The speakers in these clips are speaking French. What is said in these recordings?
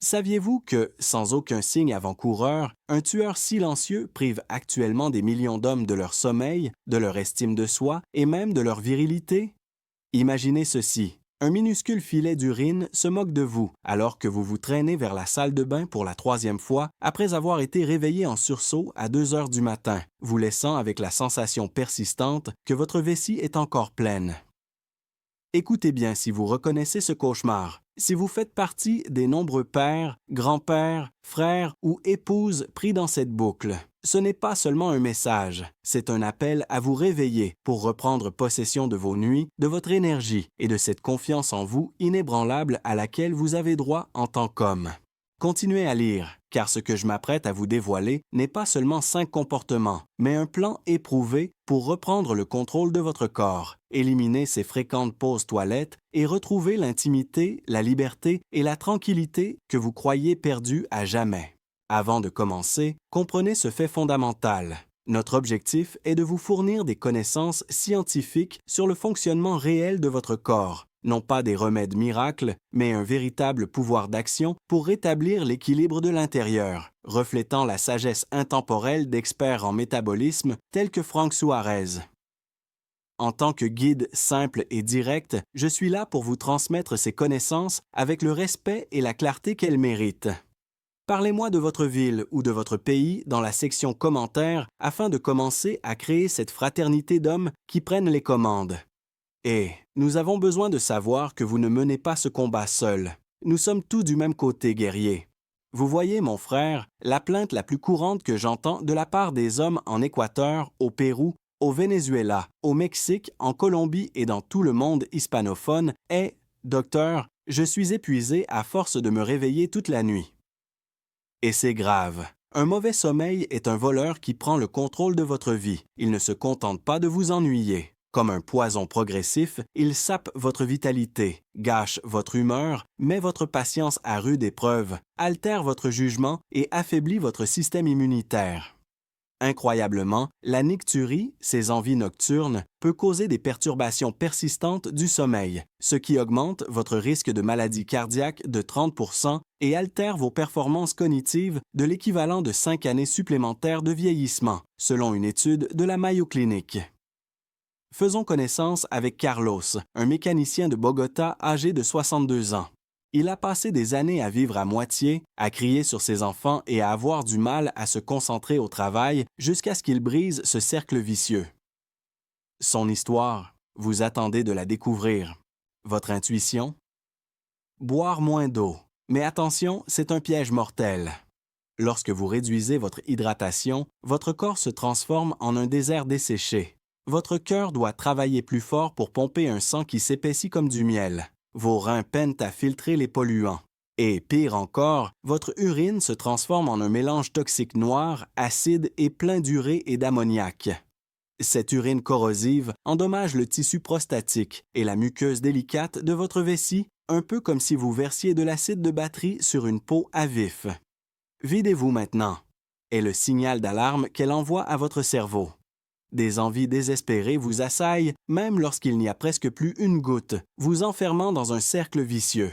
Saviez-vous que, sans aucun signe avant-coureur, un tueur silencieux prive actuellement des millions d'hommes de leur sommeil, de leur estime de soi et même de leur virilité? Imaginez ceci. Un minuscule filet d'urine se moque de vous alors que vous vous traînez vers la salle de bain pour la troisième fois après avoir été réveillé en sursaut à 2 heures du matin, vous laissant avec la sensation persistante que votre vessie est encore pleine. Écoutez bien si vous reconnaissez ce cauchemar. Si vous faites partie des nombreux pères, grands-pères, frères ou épouses pris dans cette boucle, ce n'est pas seulement un message, c'est un appel à vous réveiller pour reprendre possession de vos nuits, de votre énergie et de cette confiance en vous inébranlable à laquelle vous avez droit en tant qu'homme. Continuez à lire, car ce que je m'apprête à vous dévoiler n'est pas seulement 5 comportements, mais un plan éprouvé pour reprendre le contrôle de votre corps, éliminer ces fréquentes pauses toilettes et retrouver l'intimité, la liberté et la tranquillité que vous croyez perdues à jamais. Avant de commencer, comprenez ce fait fondamental. Notre objectif est de vous fournir des connaissances scientifiques sur le fonctionnement réel de votre corps, non pas des remèdes miracles, mais un véritable pouvoir d'action pour rétablir l'équilibre de l'intérieur, reflétant la sagesse intemporelle d'experts en métabolisme tels que Frank Suarez. En tant que guide simple et direct, je suis là pour vous transmettre ces connaissances avec le respect et la clarté qu'elles méritent. Parlez-moi de votre ville ou de votre pays dans la section commentaires afin de commencer à créer cette fraternité d'hommes qui prennent les commandes. Et nous avons besoin de savoir que vous ne menez pas ce combat seul. Nous sommes tous du même côté, guerrier. Vous voyez, mon frère, la plainte la plus courante que j'entends de la part des hommes en Équateur, au Pérou, au Venezuela, au Mexique, en Colombie et dans tout le monde hispanophone est « Docteur, je suis épuisé à force de me réveiller toute la nuit. » Et c'est grave. Un mauvais sommeil est un voleur qui prend le contrôle de votre vie. Il ne se contente pas de vous ennuyer. Comme un poison progressif, il sape votre vitalité, gâche votre humeur, met votre patience à rude épreuve, altère votre jugement et affaiblit votre système immunitaire. Incroyablement, la nicturie, ces envies nocturnes, peut causer des perturbations persistantes du sommeil, ce qui augmente votre risque de maladie cardiaque de 30% et altère vos performances cognitives de l'équivalent de 5 années supplémentaires de vieillissement, selon une étude de la Mayo Clinic. Faisons connaissance avec Carlos, un mécanicien de Bogota âgé de 62 ans. Il a passé des années à vivre à moitié, à crier sur ses enfants et à avoir du mal à se concentrer au travail jusqu'à ce qu'il brise ce cercle vicieux. Son histoire, vous attendez de la découvrir. Votre intuition? Boire moins d'eau. Mais attention, c'est un piège mortel. Lorsque vous réduisez votre hydratation, votre corps se transforme en un désert desséché. Votre cœur doit travailler plus fort pour pomper un sang qui s'épaissit comme du miel. Vos reins peinent à filtrer les polluants. Et pire encore, votre urine se transforme en un mélange toxique noir, acide et plein d'urée et d'ammoniac. Cette urine corrosive endommage le tissu prostatique et la muqueuse délicate de votre vessie, un peu comme si vous versiez de l'acide de batterie sur une peau à vif. Videz-vous maintenant, est le signal d'alarme qu'elle envoie à votre cerveau. Des envies désespérées vous assaillent, même lorsqu'il n'y a presque plus une goutte, vous enfermant dans un cercle vicieux.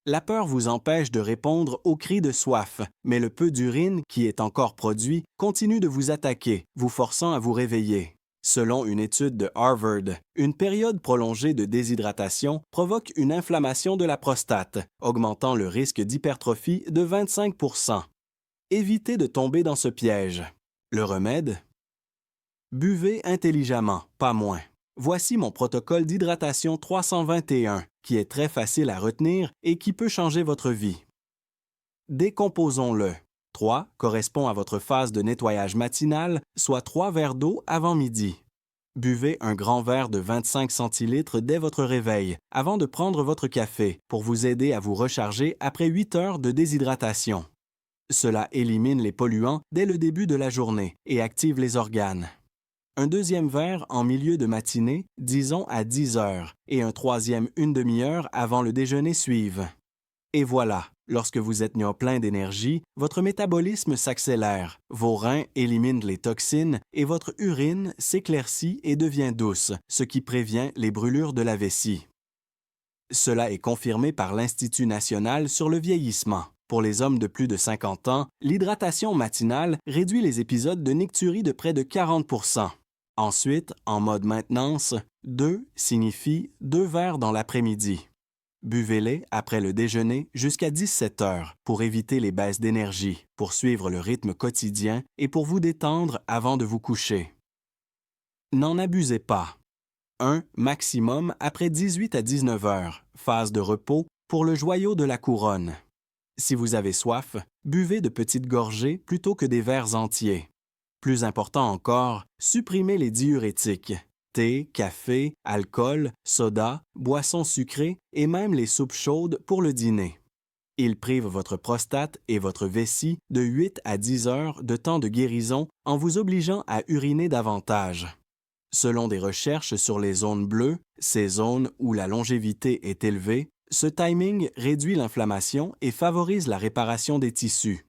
La peur vous empêche de répondre aux cris de soif, mais le peu d'urine qui est encore produit continue de vous attaquer, vous forçant à vous réveiller. Selon une étude de Harvard, une période prolongée de déshydratation provoque une inflammation de la prostate, augmentant le risque d'hypertrophie de 25%. Évitez de tomber dans ce piège. Le remède? Buvez intelligemment, pas moins. Voici mon protocole d'hydratation 321, qui est très facile à retenir et qui peut changer votre vie. Décomposons-le. 3 correspond à votre phase de nettoyage matinal, soit 3 verres d'eau avant midi. Buvez un grand verre de 25 centilitres dès votre réveil, avant de prendre votre café, pour vous aider à vous recharger après 8 heures de déshydratation. Cela élimine les polluants dès le début de la journée et active les organes. Un deuxième verre en milieu de matinée, disons à 10 heures, et un troisième une demi-heure avant le déjeuner suivent. Et voilà, lorsque vous êtes mis au plein d'énergie, votre métabolisme s'accélère, vos reins éliminent les toxines et votre urine s'éclaircit et devient douce, ce qui prévient les brûlures de la vessie. Cela est confirmé par l'Institut national sur le vieillissement. Pour les hommes de plus de 50 ans, l'hydratation matinale réduit les épisodes de nicturie de près de 40%. Ensuite, en mode maintenance, 2 signifie 2 verres dans l'après-midi. Buvez-les après le déjeuner jusqu'à 17 heures pour éviter les baisses d'énergie, pour suivre le rythme quotidien et pour vous détendre avant de vous coucher. N'en abusez pas. 1 maximum après 18 à 19 heures, phase de repos pour le joyau de la couronne. Si vous avez soif, buvez de petites gorgées plutôt que des verres entiers. Plus important encore, supprimez les diurétiques. Thé, café, alcool, soda, boissons sucrées et même les soupes chaudes pour le dîner. Ils privent votre prostate et votre vessie de 8 à 10 heures de temps de guérison en vous obligeant à uriner davantage. Selon des recherches sur les zones bleues, ces zones où la longévité est élevée, ce timing réduit l'inflammation et favorise la réparation des tissus.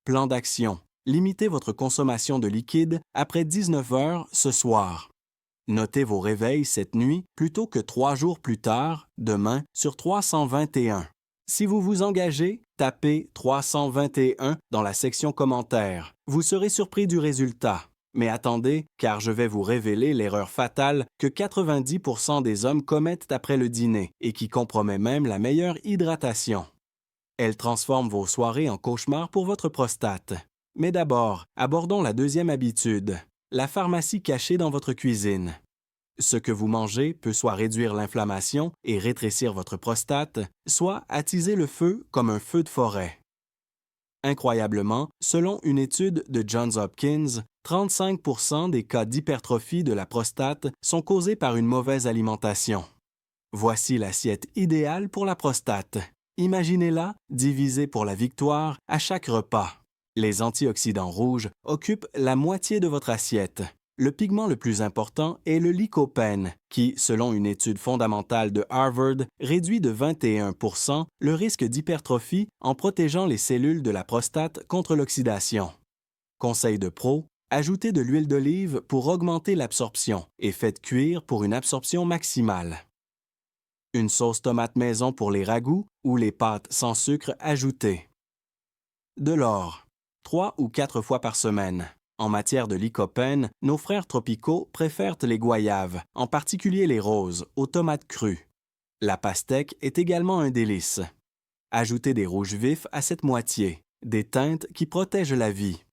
Plan d'action. Limitez votre consommation de liquide après 19 heures ce soir. Notez vos réveils cette nuit plutôt que 3 jours plus tard, demain, sur 321. Si vous vous engagez, tapez 321 dans la section commentaires. Vous serez surpris du résultat. Mais attendez, car je vais vous révéler l'erreur fatale que 90% des hommes commettent après le dîner et qui compromet même la meilleure hydratation. Elle transforme vos soirées en cauchemars pour votre prostate. Mais d'abord, abordons la deuxième habitude, la pharmacie cachée dans votre cuisine. Ce que vous mangez peut soit réduire l'inflammation et rétrécir votre prostate, soit attiser le feu comme un feu de forêt. Incroyablement, selon une étude de Johns Hopkins, 35% des cas d'hypertrophie de la prostate sont causés par une mauvaise alimentation. Voici l'assiette idéale pour la prostate. Imaginez-la divisée pour la victoire à chaque repas. Les antioxydants rouges occupent la moitié de votre assiette. Le pigment le plus important est le lycopène, qui, selon une étude fondamentale de Harvard, réduit de 21% le risque d'hypertrophie en protégeant les cellules de la prostate contre l'oxydation. Conseil de pro, ajoutez de l'huile d'olive pour augmenter l'absorption et faites cuire pour une absorption maximale. Une sauce tomate maison pour les ragoûts ou les pâtes sans sucre ajoutées. De l'or, 3 ou 4 fois par semaine. En matière de lycopène, nos frères tropicaux préfèrent les goyaves, en particulier les roses, aux tomates crues. La pastèque est également un délice. Ajoutez des rouges vifs à cette moitié, des teintes qui protègent la vie.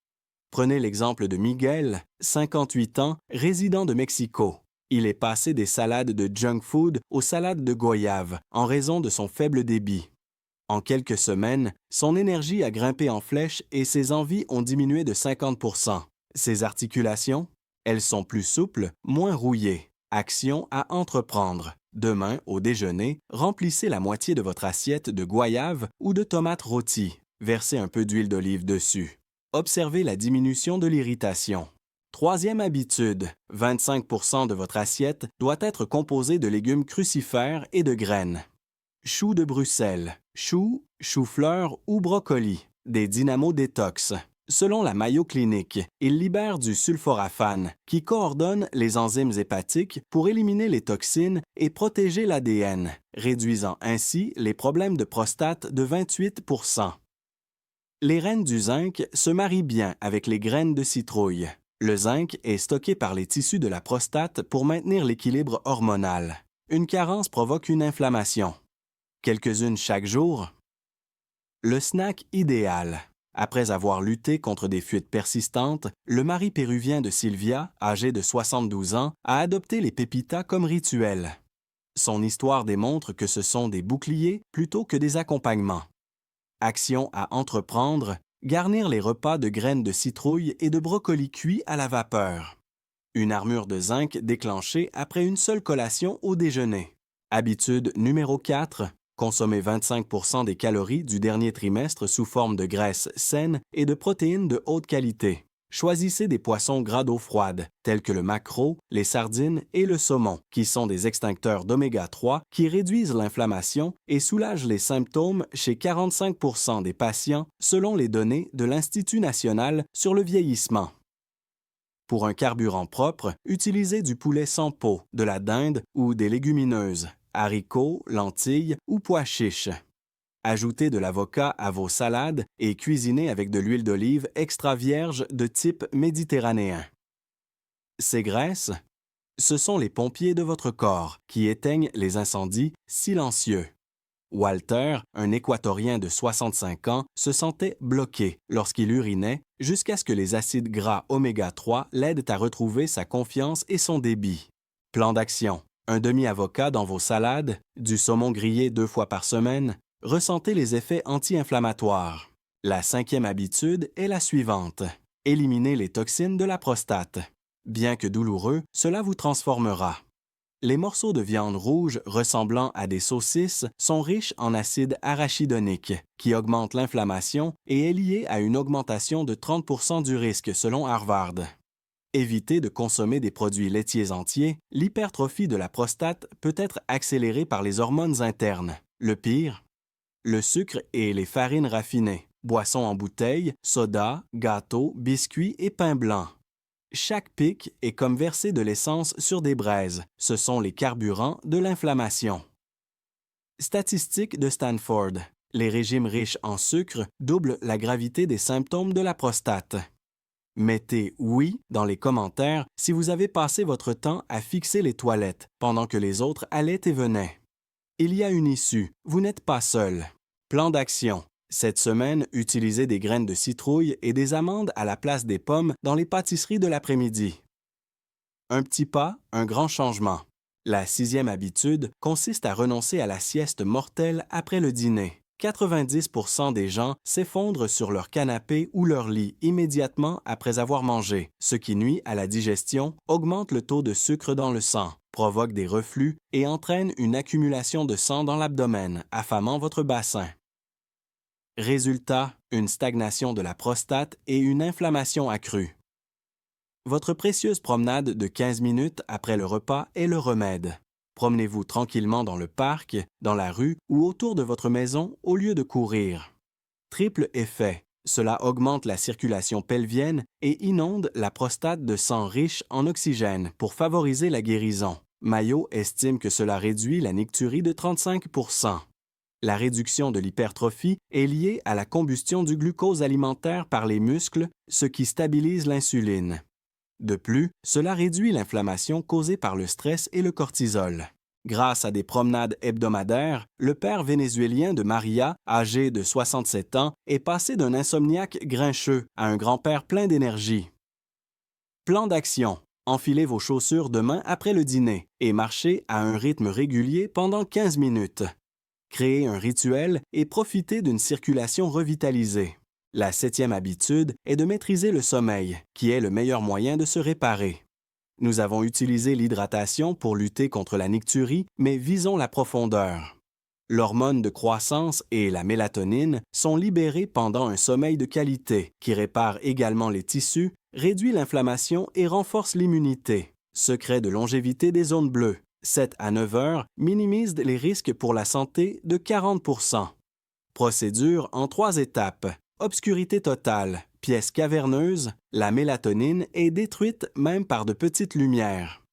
Prenez l'exemple de Miguel, 58 ans, résident de Mexico. Il est passé des salades de junk food aux salades de goyave en raison de son faible débit. En quelques semaines, son énergie a grimpé en flèche et ses envies ont diminué de 50%. Ses articulations? Elles sont plus souples, moins rouillées. Action à entreprendre. Demain, au déjeuner, remplissez la moitié de votre assiette de goyave ou de tomates rôties. Versez un peu d'huile d'olive dessus. Observez la diminution de l'irritation. Troisième habitude, 25% de votre assiette doit être composée de légumes crucifères et de graines. Choux de Bruxelles, choux, chou-fleur ou brocoli, des dynamo détox. Selon la Mayo Clinic, ils libèrent du sulforaphane, qui coordonne les enzymes hépatiques pour éliminer les toxines et protéger l'ADN, réduisant ainsi les problèmes de prostate de 28%. Les rennes du zinc se marient bien avec les graines de citrouille. Le zinc est stocké par les tissus de la prostate pour maintenir l'équilibre hormonal. Une carence provoque une inflammation. Quelques-unes chaque jour. Le snack idéal. Après avoir lutté contre des fuites persistantes, le mari péruvien de Sylvia, âgé de 72 ans, a adopté les pépitas comme rituel. Son histoire démontre que ce sont des boucliers plutôt que des accompagnements. Action à entreprendre, garnir les repas de graines de citrouille et de brocolis cuits à la vapeur. Une armure de zinc déclenchée après une seule collation au déjeuner. Habitude numéro 4. Consommez 25% des calories du dernier trimestre sous forme de graisses saines et de protéines de haute qualité. Choisissez des poissons gras d'eau froide, tels que le maquereau, les sardines et le saumon, qui sont des extincteurs d'oméga 3 qui réduisent l'inflammation et soulagent les symptômes chez 45% des patients, selon les données de l'Institut national sur le vieillissement. Pour un carburant propre, utilisez du poulet sans peau, de la dinde ou des légumineuses, haricots, lentilles ou pois chiches. Ajoutez de l'avocat à vos salades et cuisinez avec de l'huile d'olive extra vierge de type méditerranéen. Ces graisses, ce sont les pompiers de votre corps qui éteignent les incendies silencieux. Walter, un Équatorien de 65 ans, se sentait bloqué lorsqu'il urinait jusqu'à ce que les acides gras oméga 3 l'aident à retrouver sa confiance et son débit. Plan d'action. Un demi-avocat dans vos salades, du saumon grillé 2 fois par semaine, ressentez les effets anti-inflammatoires. La 5e habitude est la suivante. Éliminez les toxines de la prostate. Bien que douloureux, cela vous transformera. Les morceaux de viande rouge ressemblant à des saucisses sont riches en acide arachidonique, qui augmente l'inflammation et est lié à une augmentation de 30% du risque selon Harvard. Évitez de consommer des produits laitiers entiers, l'hypertrophie de la prostate peut être accélérée par les hormones internes. Le pire, le sucre et les farines raffinées, boissons en bouteille, soda, gâteaux, biscuits et pain blanc. Chaque pic est comme verser de l'essence sur des braises. Ce sont les carburants de l'inflammation. Statistiques de Stanford. Les régimes riches en sucre doublent la gravité des symptômes de la prostate. Mettez « oui » dans les commentaires si vous avez passé votre temps à fixer les toilettes pendant que les autres allaient et venaient. Il y a une issue. Vous n'êtes pas seul. Plan d'action. Cette semaine, utilisez des graines de citrouille et des amandes à la place des pommes dans les pâtisseries de l'après-midi. Un petit pas, un grand changement. La 6e habitude consiste à renoncer à la sieste mortelle après le dîner. 90% des gens s'effondrent sur leur canapé ou leur lit immédiatement après avoir mangé, ce qui nuit à la digestion, augmente le taux de sucre dans le sang, provoque des reflux et entraîne une accumulation de sang dans l'abdomen, affamant votre bassin. Résultat, une stagnation de la prostate et une inflammation accrue. Votre précieuse promenade de 15 minutes après le repas est le remède. Promenez-vous tranquillement dans le parc, dans la rue ou autour de votre maison au lieu de courir. Triple effet. Cela augmente la circulation pelvienne et inonde la prostate de sang riche en oxygène pour favoriser la guérison. Mayo estime que cela réduit la nicturie de 35%. La réduction de l'hypertrophie est liée à la combustion du glucose alimentaire par les muscles, ce qui stabilise l'insuline. De plus, cela réduit l'inflammation causée par le stress et le cortisol. Grâce à des promenades hebdomadaires, le père vénézuélien de Maria, âgé de 67 ans, est passé d'un insomniaque grincheux à un grand-père plein d'énergie. Plan d'action. Enfilez vos chaussures demain après le dîner et marchez à un rythme régulier pendant 15 minutes. Créez un rituel et profitez d'une circulation revitalisée. La 7e habitude est de maîtriser le sommeil, qui est le meilleur moyen de se réparer. Nous avons utilisé l'hydratation pour lutter contre la nicturie, mais visons la profondeur. L'hormone de croissance et la mélatonine sont libérées pendant un sommeil de qualité, qui répare également les tissus, réduit l'inflammation et renforce l'immunité. Secret de longévité des zones bleues. 7 à 9 heures minimise les risques pour la santé de 40%. Procédure en 3 étapes. Obscurité totale, pièce caverneuse, la mélatonine est détruite même par de petites lumières.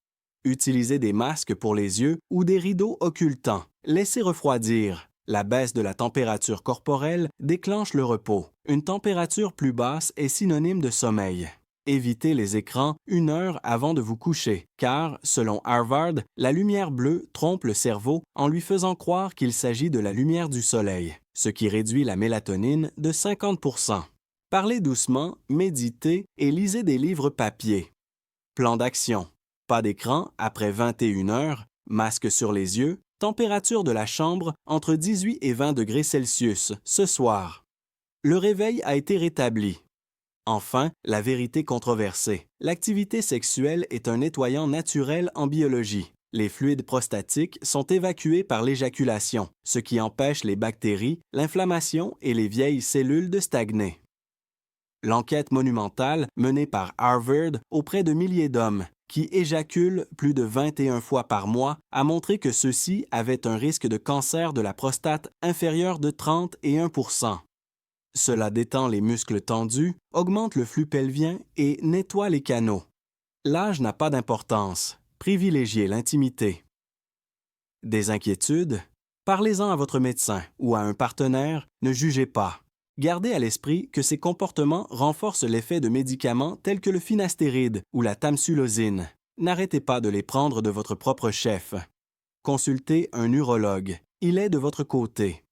Utilisez des masques pour les yeux ou des rideaux occultants. Laissez refroidir. La baisse de la température corporelle déclenche le repos. Une température plus basse est synonyme de sommeil. Évitez les écrans 1 heure avant de vous coucher, car, selon Harvard, la lumière bleue trompe le cerveau en lui faisant croire qu'il s'agit de la lumière du soleil, ce qui réduit la mélatonine de 50%. Parlez doucement, méditez et lisez des livres papier. Plan d'action. Pas d'écran après 21 heures, masque sur les yeux, température de la chambre entre 18 et 20 degrés Celsius ce soir. Le réveil a été rétabli. Enfin, la vérité controversée. L'activité sexuelle est un nettoyant naturel en biologie. Les fluides prostatiques sont évacués par l'éjaculation, ce qui empêche les bactéries, l'inflammation et les vieilles cellules de stagner. L'enquête monumentale menée par Harvard auprès de milliers d'hommes qui éjaculent plus de 21 fois par mois a montré que ceux-ci avaient un risque de cancer de la prostate inférieur de 31%. Cela détend les muscles tendus, augmente le flux pelvien et nettoie les canaux. L'âge n'a pas d'importance. Privilégiez l'intimité. Des inquiétudes? Parlez-en à votre médecin ou à un partenaire, ne jugez pas. Gardez à l'esprit que ces comportements renforcent l'effet de médicaments tels que le finastéride ou la tamsulosine. N'arrêtez pas de les prendre de votre propre chef. Consultez un urologue. Il est de votre côté.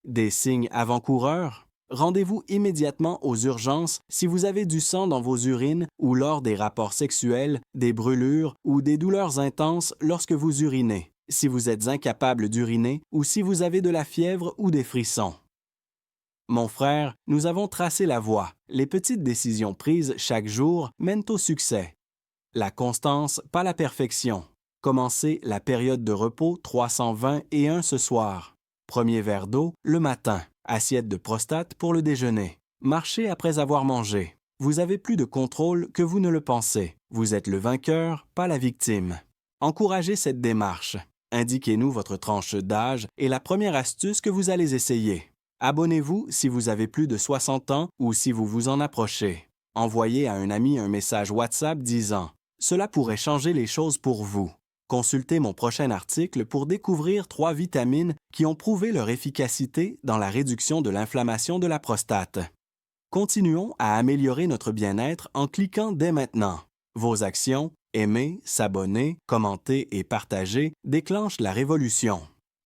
Des signes avant-coureurs? Rendez-vous immédiatement aux urgences si vous avez du sang dans vos urines ou lors des rapports sexuels, des brûlures ou des douleurs intenses lorsque vous urinez, si vous êtes incapable d'uriner ou si vous avez de la fièvre ou des frissons. Mon frère, nous avons tracé la voie. Les petites décisions prises chaque jour mènent au succès. La constance, pas la perfection. Commencez la période de repos 321 ce soir. Premier verre d'eau le matin. Assiette de prostate pour le déjeuner. Marchez après avoir mangé. Vous avez plus de contrôle que vous ne le pensez. Vous êtes le vainqueur, pas la victime. Encouragez cette démarche. Indiquez-nous votre tranche d'âge et la première astuce que vous allez essayer. Abonnez-vous si vous avez plus de 60 ans ou si vous vous en approchez. Envoyez à un ami un message WhatsApp disant « Cela pourrait changer les choses pour vous ». Consultez mon prochain article pour découvrir 3 vitamines qui ont prouvé leur efficacité dans la réduction de l'inflammation de la prostate. Continuons à améliorer notre bien-être en cliquant dès maintenant. Vos actions, aimer, s'abonner, commenter et partager déclenchent la révolution.